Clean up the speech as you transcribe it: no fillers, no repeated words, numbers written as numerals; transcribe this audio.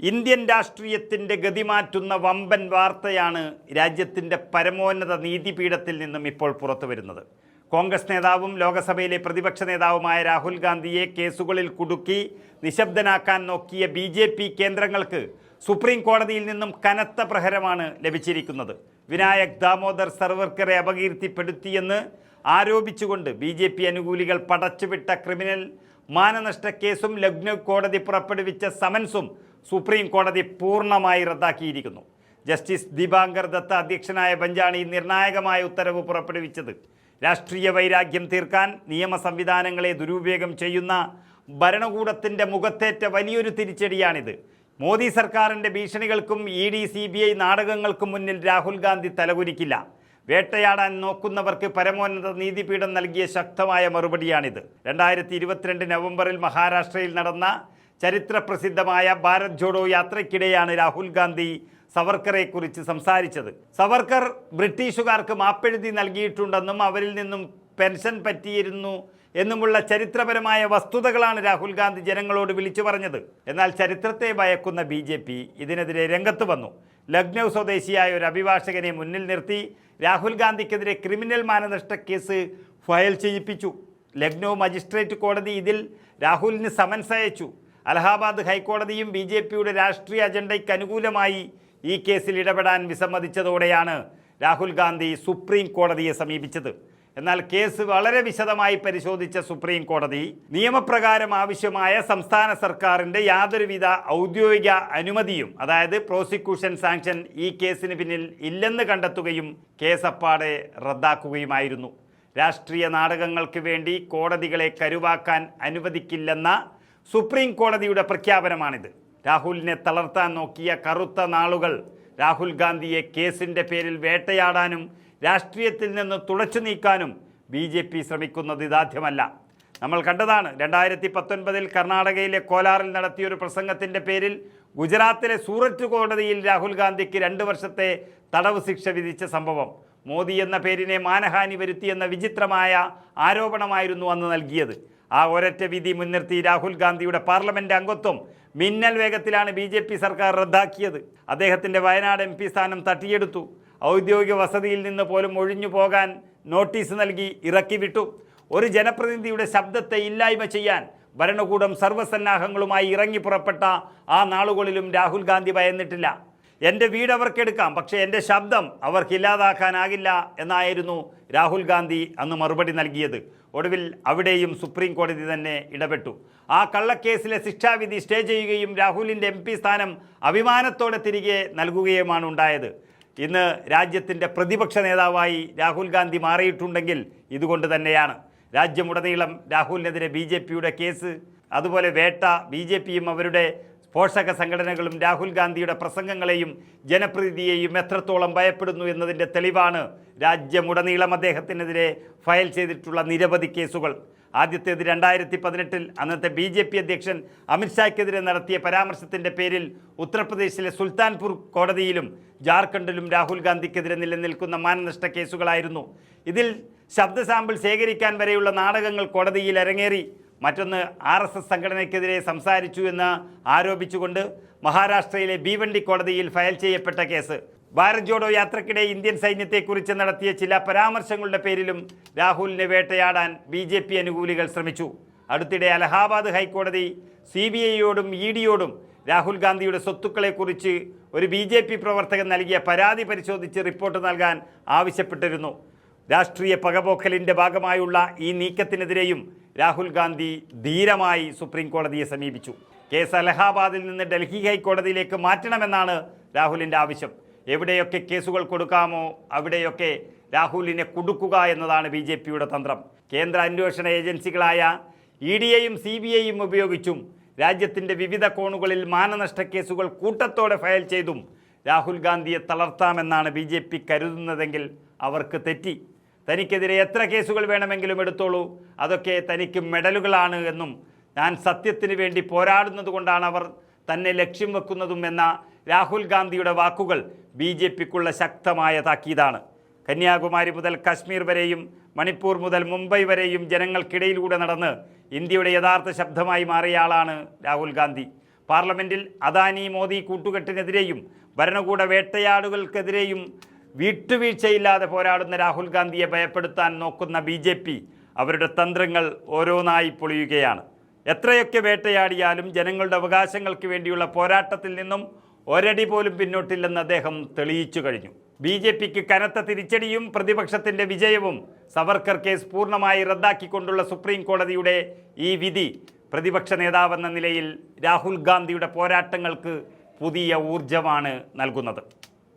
Indian രാഷ്ട്രീയത്തിൻ്റെ ഗതിമാറ്റുന്ന വമ്പൻ വാർത്തയാണ് രാജ്യത്തിൻ്റെ പരമോന്നത നീതിപീഠത്തിൽ നിന്നും ഇപ്പോൾ പുറത്തു വരുന്നത്. കോൺഗ്രസ് നേതാവും ലോക്സഭയിലെ പ്രതിപക്ഷ നേതാവുമായ രാഹുൽ ഗാന്ധിയെ കേസുകളിൽ കുടുക്കി നിശബ്ദനാക്കാൻ നോക്കിയ BJP കേന്ദ്രങ്ങൾക്ക് സുപ്രീം കോടതിയിൽ നിന്നും കനത്ത പ്രഹരമാണ് ലഭിച്ചിരിക്കുന്നത്. വിനായക് ദാമോദർ സർവർക്കറെ അപകീർത്തിപ്പെടുത്തിയെന്ന് ആരോപിച്ചുകൊണ്ട് BJP അനുകൂലികൾ പടച്ചുവിട്ട ക്രിമിനൽ മാനനഷ്ട കേസും ലക്നൗ കോടതി പുറപ്പെടുവിച്ച സമൻസും സുപ്രീം കോടതി പൂർണ്ണമായി റദ്ദാക്കിയിരിക്കുന്നു. ജസ്റ്റിസ് ദീപാങ്കർ ദത്ത അധ്യക്ഷനായ ബെഞ്ചാണ് ഈ നിർണായകമായ ഉത്തരവ് പുറപ്പെടുവിച്ചത്. രാഷ്ട്രീയ വൈരാഗ്യം തീർക്കാൻ നിയമ സംവിധാനങ്ങളെ ദുരുപയോഗം ചെയ്യുന്ന ഭരണകൂടത്തിൻ്റെ മുഖത്തേറ്റ വലിയൊരു തിരിച്ചടിയാണിത്. മോദി സർക്കാരിൻ്റെ ഭീഷണികൾക്കും ED CBI നാടകങ്ങൾക്കും മുന്നിൽ രാഹുൽ ഗാന്ധി തലകുനിക്കില്ല. വേട്ടയാടാൻ നോക്കുന്നവർക്ക് പരമോന്നത നീതിപീഠം നൽകിയ ശക്തമായ മറുപടിയാണിത്. 2022 നവംബറിൽ മഹാരാഷ്ട്രയിൽ നടന്ന ചരിത്രപ്രസിദ്ധമായ ഭാരത് ജോഡോ യാത്രയ്ക്കിടെയാണ് രാഹുൽ ഗാന്ധി സവർക്കറെക്കുറിച്ച് സംസാരിച്ചത്. സവർക്കർ ബ്രിട്ടീഷുകാർക്ക് മാപ്പെഴുതി നൽകിയിട്ടുണ്ടെന്നും അവരിൽ നിന്നും പെൻഷൻ പറ്റിയിരുന്നു എന്നുമുള്ള ചരിത്രപരമായ വസ്തുതകളാണ് രാഹുൽ ഗാന്ധി ജനങ്ങളോട് വിളിച്ചു പറഞ്ഞത്. എന്നാൽ ചരിത്രത്തെ ഭയക്കുന്ന BJP ഇതിനെതിരെ രംഗത്ത് വന്നു. ലക്നൗ സ്വദേശിയായ ഒരു അഭിഭാഷകനെ മുന്നിൽ നിർത്തി രാഹുൽ ഗാന്ധിക്കെതിരെ ക്രിമിനൽ മാനനഷ്ട കേസ് ഫയൽ ചെയ്യിപ്പിച്ചു. ലക്നൗ മജിസ്ട്രേറ്റ് കോടതി ഇതിൽ രാഹുലിന് സമൻസ് അയച്ചു. അലഹാബാദ് ഹൈക്കോടതിയും BJPയുടെ രാഷ്ട്രീയ അജണ്ടയ്ക്ക് അനുകൂലമായി ഈ കേസിൽ ഇടപെടാൻ വിസമ്മതിച്ചതോടെയാണ് രാഹുൽ ഗാന്ധി സുപ്രീം കോടതിയെ സമീപിച്ചത്. എന്നാൽ കേസ് വളരെ വിശദമായി പരിശോധിച്ച സുപ്രീം കോടതി നിയമപ്രകാരം ആവശ്യമായ സംസ്ഥാന സർക്കാരിൻ്റെ യാതൊരുവിധ ഔദ്യോഗിക അനുമതിയും, അതായത് പ്രോസിക്യൂഷൻ സാങ്ഷൻ, ഈ കേസിന് പിന്നിൽ ഇല്ലെന്ന് കണ്ടെത്തുകയും കേസപ്പാടെ റദ്ദാക്കുകയുമായിരുന്നു. രാഷ്ട്രീയ നാടകങ്ങൾക്ക് വേണ്ടി കോടതികളെ കരുവാക്കാൻ അനുവദിക്കില്ലെന്ന സുപ്രീം കോടതിയുടെ പ്രഖ്യാപനമാണിത്. രാഹുലിനെ തളർത്താൻ നോക്കിയ കറുത്ത നാളുകൾ രാഹുൽ ഗാന്ധിയെ കേസിൻ്റെ പേരിൽ വേട്ടയാടാനും രാഷ്ട്രീയത്തിൽ നിന്ന് തുടച്ചു നീക്കാനും BJP ശ്രമിക്കുന്നത് ഇതാദ്യമല്ല. നമ്മൾ കണ്ടതാണ് 2019 കർണാടകയിലെ കോലാറിൽ നടത്തിയൊരു പ്രസംഗത്തിൻ്റെ പേരിൽ ഗുജറാത്തിലെ സൂററ്റ് കോടതിയിൽ രാഹുൽ ഗാന്ധിക്ക് 2 വർഷത്തെ തടവ് ശിക്ഷ വിധിച്ച സംഭവം. മോദി എന്ന പേരിനെ മാനഹാനി വരുത്തിയെന്ന വിചിത്രമായ ആരോപണമായിരുന്നു അന്ന് നൽകിയത്. ആ ഒരൊറ്റ വിധി മുൻനിർത്തി രാഹുൽ ഗാന്ധിയുടെ പാർലമെൻറ്റ് അംഗത്വം മിന്നൽ വേഗത്തിലാണ് BJP സർക്കാർ റദ്ദാക്കിയത്. അദ്ദേഹത്തിൻ്റെ വയനാട് MP സ്ഥാനം തട്ടിയെടുത്തു. ഔദ്യോഗിക വസതിയിൽ നിന്ന് പോലും ഒഴിഞ്ഞു പോകാൻ നോട്ടീസ് നൽകി ഇറക്കി വിട്ടു. ഒരു ജനപ്രതിനിധിയുടെ ശബ്ദത്തെ ഇല്ലായ്മ ചെയ്യാൻ ഭരണകൂടം സർവ്വസന്നാഹങ്ങളുമായി ഇറങ്ങി പുറപ്പെട്ട ആ നാളുകളിലും രാഹുൽ ഗാന്ധി ഭയന്നിട്ടില്ല. എൻ്റെ വീട് അവർക്കെടുക്കാം, പക്ഷേ എൻ്റെ ശബ്ദം അവർക്കില്ലാതാക്കാനാകില്ല എന്നായിരുന്നു രാഹുൽ ഗാന്ധി അന്ന് മറുപടി നൽകിയത്. ഒടുവിൽ അവിടെയും സുപ്രീം കോടതി തന്നെ ഇടപെട്ടു. ആ കള്ളക്കേസിലെ ശിക്ഷാവിധി സ്റ്റേ ചെയ്യുകയും രാഹുലിൻ്റെ MP സ്ഥാനം അഭിമാനത്തോടെ തിരികെ നൽകുകയുമാണ് ഉണ്ടായത്. ഇന്ന് രാജ്യത്തിൻ്റെ പ്രതിപക്ഷ നേതാവായി രാഹുൽ ഗാന്ധി മാറിയിട്ടുണ്ടെങ്കിൽ ഇതുകൊണ്ട് തന്നെയാണ്. രാജ്യമുടനീളം രാഹുലിനെതിരെ BJPയുടെ കേസ്, അതുപോലെ വേട്ട, BJPയും അവരുടെ പോഷക സംഘടനകളും രാഹുൽ ഗാന്ധിയുടെ പ്രസംഗങ്ങളെയും ജനപ്രീതിയെയും എത്രത്തോളം ഭയപ്പെടുന്നു എന്നതിൻ്റെ തെളിവാണ് രാജ്യമുടനീളം അദ്ദേഹത്തിനെതിരെ ഫയൽ ചെയ്തിട്ടുള്ള നിരവധി കേസുകൾ. ആദ്യത്തേത് 2018 അന്നത്തെ BJP അധ്യക്ഷൻ അമിത്ഷായ്ക്കെതിരെ നടത്തിയ പരാമർശത്തിൻ്റെ പേരിൽ ഉത്തർപ്രദേശിലെ സുൽത്താൻപൂർ കോടതിയിലും ജാർഖണ്ഡിലും രാഹുൽ ഗാന്ധിക്കെതിരെ നിലനിൽക്കുന്ന മാനനഷ്ട കേസുകളായിരുന്നു. ഇതിൽ ശബ്ദ സാമ്പിൾ ശേഖരിക്കാൻ വരെയുള്ള നാടകങ്ങൾ കോടതിയിൽ അരങ്ങേറി. മറ്റൊന്ന് RSS സംഘടനയ്ക്കെതിരെ സംസാരിച്ചു എന്ന് ആരോപിച്ചുകൊണ്ട് മഹാരാഷ്ട്രയിലെ ഭീവണ്ടി കോടതിയിൽ ഫയൽ ചെയ്യപ്പെട്ട കേസ്. ഭാരത് ജോഡോ യാത്രക്കിടെ ഇന്ത്യൻ സൈന്യത്തെക്കുറിച്ച് നടത്തിയ ചില പരാമർശങ്ങളുടെ പേരിലും രാഹുലിനെ വേട്ടയാടാൻ BJP അനുകൂലികൾ ശ്രമിച്ചു. അടുത്തിടെ അലഹാബാദ് ഹൈക്കോടതി CBIയോടും EDയോടും രാഹുൽ ഗാന്ധിയുടെ സ്വത്തുക്കളെക്കുറിച്ച് ഒരു BJP പ്രവർത്തകൻ നൽകിയ പരാതി പരിശോധിച്ച് റിപ്പോർട്ട് നൽകാൻ ആവശ്യപ്പെട്ടിരുന്നു. രാഷ്ട്രീയ പകപോക്കലിൻ്റെ ഭാഗമായുള്ള ഈ നീക്കത്തിനെതിരെയും രാഹുൽ ഗാന്ധി ധീരമായി സുപ്രീം കോടതിയെ സമീപിച്ചു. കേസ് അലഹാബാദിൽ നിന്ന് ഡൽഹി ഹൈക്കോടതിയിലേക്ക് മാറ്റണമെന്നാണ് രാഹുലിൻ്റെ ആവശ്യം. എവിടെയൊക്കെ കേസുകൾ കൊടുക്കാമോ അവിടെയൊക്കെ രാഹുലിനെ കുടുക്കുക എന്നതാണ് BJPയുടെ തന്ത്രം. കേന്ദ്ര അന്വേഷണ ഏജൻസികളായ EDയെയും CBIയും ഉപയോഗിച്ചും രാജ്യത്തിൻ്റെ വിവിധ കോണുകളിൽ മാനനഷ്ട കേസുകൾ കൂട്ടത്തോടെ ഫയൽ ചെയ്തും രാഹുൽ ഗാന്ധിയെ തളർത്താമെന്നാണ് BJP കരുതുന്നതെങ്കിൽ അവർക്ക് തെറ്റി. തനിക്കെതിരെ എത്ര കേസുകൾ വേണമെങ്കിലും എടുത്തോളൂ, അതൊക്കെ തനിക്ക് മെഡലുകളാണ് എന്നും ഞാൻ സത്യത്തിന് വേണ്ടി പോരാടുന്നത് കൊണ്ടാണ് അവർ തന്നെ ലക്ഷ്യം വെക്കുന്നതും എന്ന രാഹുൽ ഗാന്ധിയുടെ വാക്കുകൾ BJPക്കുള്ള ശക്തമായ താക്കീതാണ്. കന്യാകുമാരി മുതൽ കശ്മീർ വരെയും മണിപ്പൂർ മുതൽ മുംബൈ വരെയും ജനങ്ങൾക്കിടയിലൂടെ നടന്ന് ഇന്ത്യയുടെ യഥാർത്ഥ ശബ്ദമായി മാറിയ ആളാണ് രാഹുൽ ഗാന്ധി. പാർലമെന്റിൽ അദാനി മോദി കൂട്ടുകെട്ടിനെതിരെയും ഭരണകൂട വേട്ടയാടുകൾക്കെതിരെയും വിട്ടുവീഴ്ചയില്ലാതെ പോരാടുന്ന രാഹുൽ ഗാന്ധിയെ ഭയപ്പെടുത്താൻ നോക്കുന്ന BJP അവരുടെ തന്ത്രങ്ങൾ ഓരോന്നായി പൊളിയുകയാണ്. എത്രയൊക്കെ വേട്ടയാടിയാലും ജനങ്ങളുടെ അവകാശങ്ങൾക്ക് വേണ്ടിയുള്ള പോരാട്ടത്തിൽ നിന്നും ഒരടി പോലും പിന്നോട്ടില്ലെന്ന് അദ്ദേഹം തെളിയിച്ചു കഴിഞ്ഞു. BJPക്ക് കനത്ത തിരിച്ചടിയും പ്രതിപക്ഷത്തിൻ്റെ വിജയവും. സവർക്കർ കേസ് പൂർണ്ണമായി റദ്ദാക്കിക്കൊണ്ടുള്ള സുപ്രീം കോടതിയുടെ ഈ വിധി പ്രതിപക്ഷ നേതാവെന്ന നിലയിൽ രാഹുൽ ഗാന്ധിയുടെ പോരാട്ടങ്ങൾക്ക് പുതിയ ഊർജമാണ് നൽകുന്നത്.